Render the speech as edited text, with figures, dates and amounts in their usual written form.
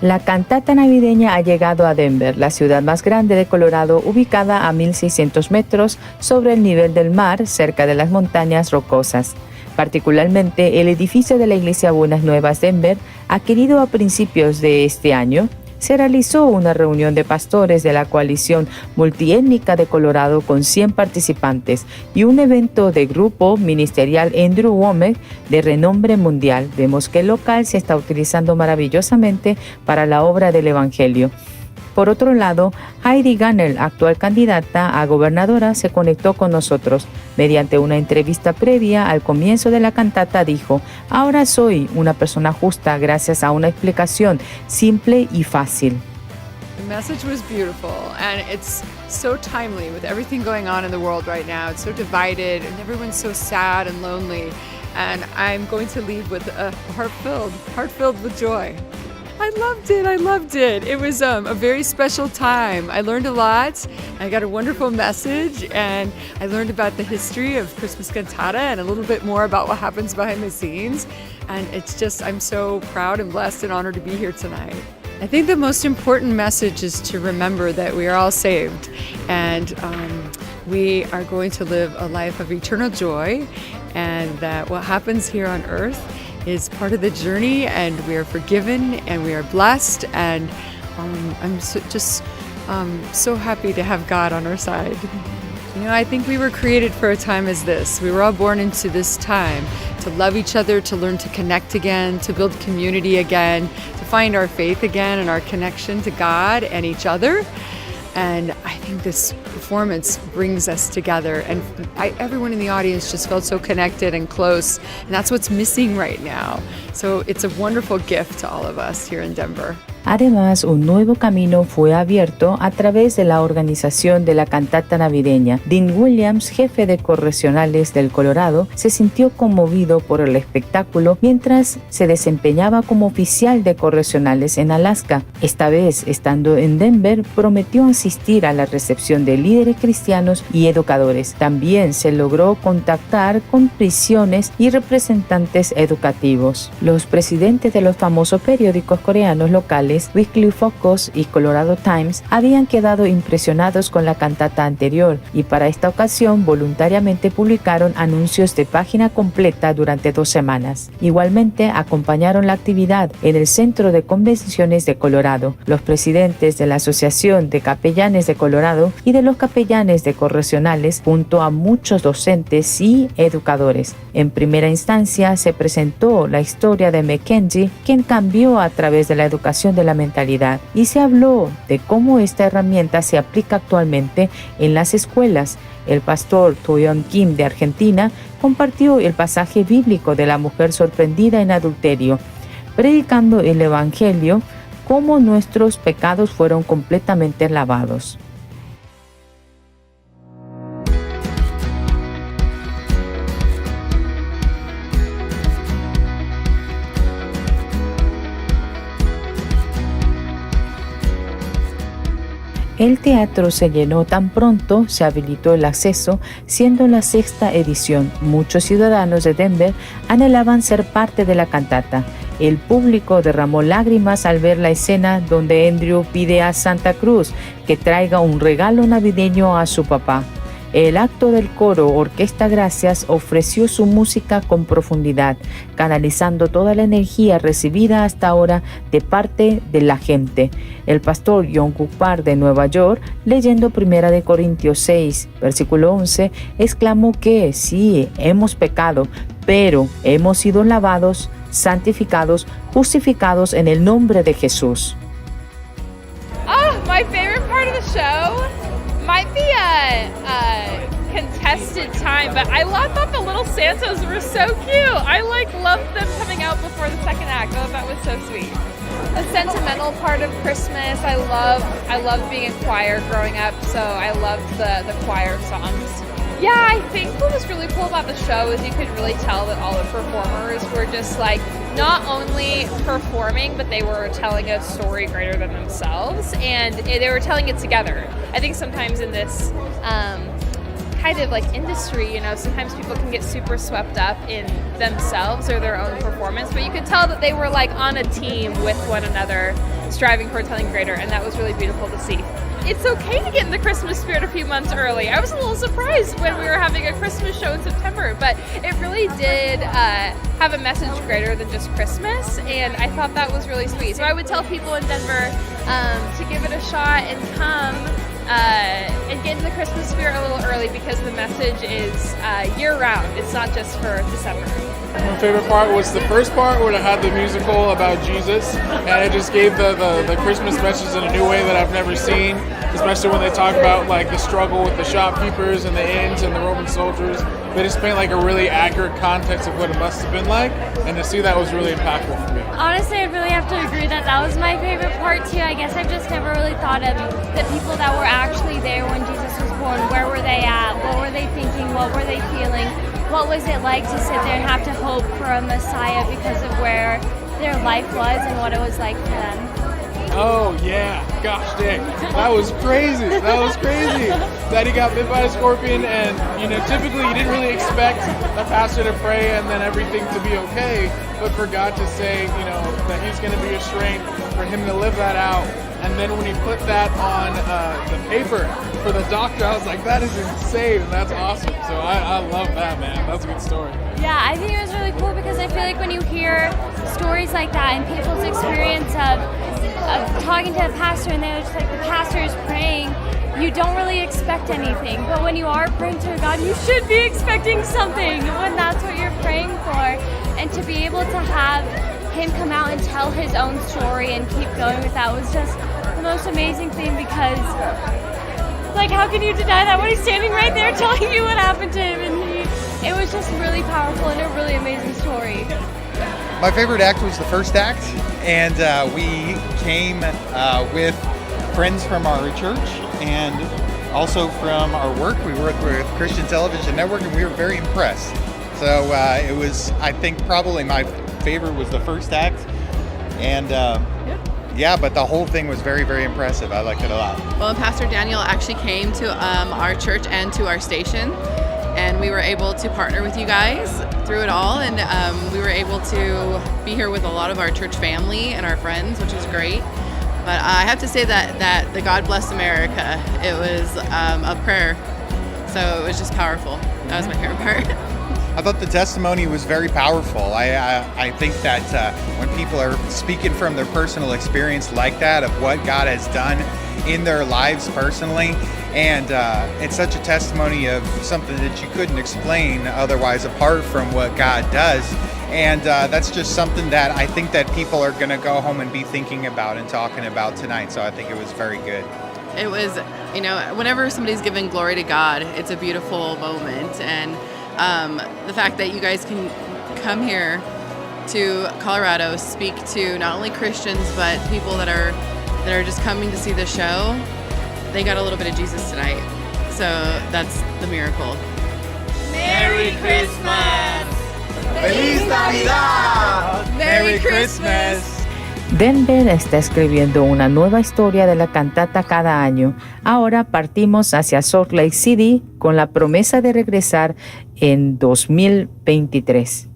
La cantata navideña ha llegado a Denver, la ciudad más grande de Colorado, ubicada a 1,600 metros sobre el nivel del mar, cerca de las montañas rocosas. Particularmente, el edificio de la Iglesia Buenas Nuevas Denver, adquirido a principios de este año, se realizó una reunión de pastores de la coalición multiétnica de Colorado con 100 participantes y un evento de grupo ministerial Andrew Womack de renombre mundial. Vemos que el local se está utilizando maravillosamente para la obra del Evangelio. Por otro lado, Heidi Garner, actual candidata a gobernadora, se conectó con nosotros. Mediante una entrevista previa al comienzo de la cantata dijo: "Ahora soy una persona justa gracias a una explicación simple y fácil." The message was beautiful, and it's so timely with everything going on in the world right now. It's so divided, and everyone's so sad and lonely. And I'm going to leave with a heart filled with joy. I loved it. It was a very special time. I learned a lot. I got a wonderful message, and I learned about the history of Christmas cantata and a little bit more about what happens behind the scenes. And it's just, I'm so proud and blessed and honored to be here tonight. I think the most important message is to remember that we are all saved, and we are going to live a life of eternal joy, and that what happens here on earth is part of the journey, and we are forgiven and we are blessed, and I'm so happy to have God on our side. You know, I think we were created for a time as this. We were all born into this time to love each other, to learn to connect again, to build community again, to find our faith again and our connection to God and each other. And I think this performance brings us together, and everyone in the audience just felt so connected and close, and that's what's missing right now. So it's a wonderful gift to all of us here in Denver. Además, un nuevo camino fue abierto a través de la organización de la cantata navideña. Dean Williams, jefe de correccionales del Colorado, se sintió conmovido por el espectáculo mientras se desempeñaba como oficial de correccionales en Alaska. Esta vez, estando en Denver, prometió asistir a la recepción de líderes cristianos y educadores. También se logró contactar con prisiones y representantes educativos. Los presidentes de los famosos periódicos coreanos locales Weekly Focus y Colorado Times habían quedado impresionados con la cantata anterior y para esta ocasión voluntariamente publicaron anuncios de página completa durante 2 semanas. Igualmente acompañaron la actividad en el Centro de Convenciones de Colorado. Los presidentes de la Asociación de Capellanes de Colorado y de los capellanes de correccionales, junto a muchos docentes y educadores. En primera instancia se presentó la historia de Mackenzie, quien cambió a través de la educación de la mentalidad, y se habló de cómo esta herramienta se aplica actualmente en las escuelas. El pastor Toyon Kim de Argentina compartió el pasaje bíblico de la mujer sorprendida en adulterio, predicando el evangelio, cómo nuestros pecados fueron completamente lavados. El teatro se llenó tan pronto se habilitó el acceso, siendo la 6ª edición. Muchos ciudadanos de Denver anhelaban ser parte de la cantata. El público derramó lágrimas al ver la escena donde Andrew pide a Santa Cruz que traiga un regalo navideño a su papá. El acto del coro Orquesta Gracias ofreció su música con profundidad, canalizando toda la energía recibida hasta ahora de parte de la gente. El pastor John Park de Nueva York, leyendo 1 Corintios 6, versículo 11, exclamó que sí, hemos pecado, pero hemos sido lavados, santificados, justificados en el nombre de Jesús. Oh, my favorite part of the show might be a contested time, but I thought the little Santas were so cute. I loved them coming out before the second act. I thought that was so sweet. The sentimental part of Christmas, I loved being in choir growing up, so I loved the choir songs. Yeah, I think what was really cool about the show is you could really tell that all the performers were just not only performing, but they were telling a story greater than themselves, and they were telling it together. I think sometimes in this kind of industry, sometimes people can get super swept up in themselves or their own performance, but you could tell that they were on a team with one another, striving for something greater, and that was really beautiful to see. It's okay to get in the Christmas spirit a few months early. I was a little surprised when we were having a Christmas show in September, but it really did have a message greater than just Christmas, and I thought that was really sweet. So I would tell people in Denver to give it a shot and come and get in the Christmas spirit a little early, because the message is year-round. It's not just for December. My favorite part was the first part where it had the musical about Jesus, and it just gave the Christmas message in a new way that I've never seen, especially when they talk about like the struggle with the shopkeepers and the inns and the Roman soldiers. They just paint like a really accurate context of what it must have been like, and to see that was really impactful for me. Honestly, I'd really have to agree that that was my favorite part too. I guess I've just never really thought of the people that were actually there when Jesus was born. Where were they at? What were they thinking? What were they feeling? What was it like to sit there and have to hope for a Messiah because of where their life was and what it was like for them? Oh yeah, gosh dang, that was crazy. That was crazy. That he got bit by a scorpion, and typically you didn't really expect the pastor to pray and then everything to be okay, but for God to say, that He's going to be your strength, for Him to live that out. And then when he put that on the paper for the doctor, I was like, that is insane, and that's awesome. So I love that, man. That's a good story. Yeah, I think it was really cool because I feel like when you hear stories like that and people's experience of talking to a pastor and they're just like, the pastor is praying, you don't really expect anything. But when you are praying to God, you should be expecting something when that's what you're praying for. And to be able to have him come out and tell his own story and keep going with that was just the most amazing thing, because like, how can you deny that when he's standing right there telling you what happened to him? And it was just really powerful and a really amazing story. My favorite act was the first act, and we came with friends from our church and also from our work. We work with Christian Television Network, and we were very impressed. So it was, I think, probably my favorite was the first act, and yeah, but the whole thing was very, very impressive. I liked it a lot. Well, Pastor Daniel actually came to our church and to our station, and we were able to partner with you guys through it all, and we were able to be here with a lot of our church family and our friends, which was great. But I have to say that the God Bless America, it was a prayer, so it was just powerful. That was my favorite part. I thought the testimony was very powerful. I think that when people are speaking from their personal experience like that of what God has done in their lives personally, and it's such a testimony of something that you couldn't explain otherwise apart from what God does. And that's just something that I think that people are going to go home and be thinking about and talking about tonight. So I think it was very good. It was, whenever somebody's giving glory to God, it's a beautiful moment. And the fact that you guys can come here to Colorado, speak to not only Christians but people that are just coming to see the show, they got a little bit of Jesus tonight. So that's the miracle. Merry Christmas! ¡Feliz Navidad! Merry Christmas! Denver está escribiendo una nueva historia de la cantata cada año. Ahora partimos hacia Salt Lake City con la promesa de regresar en 2023.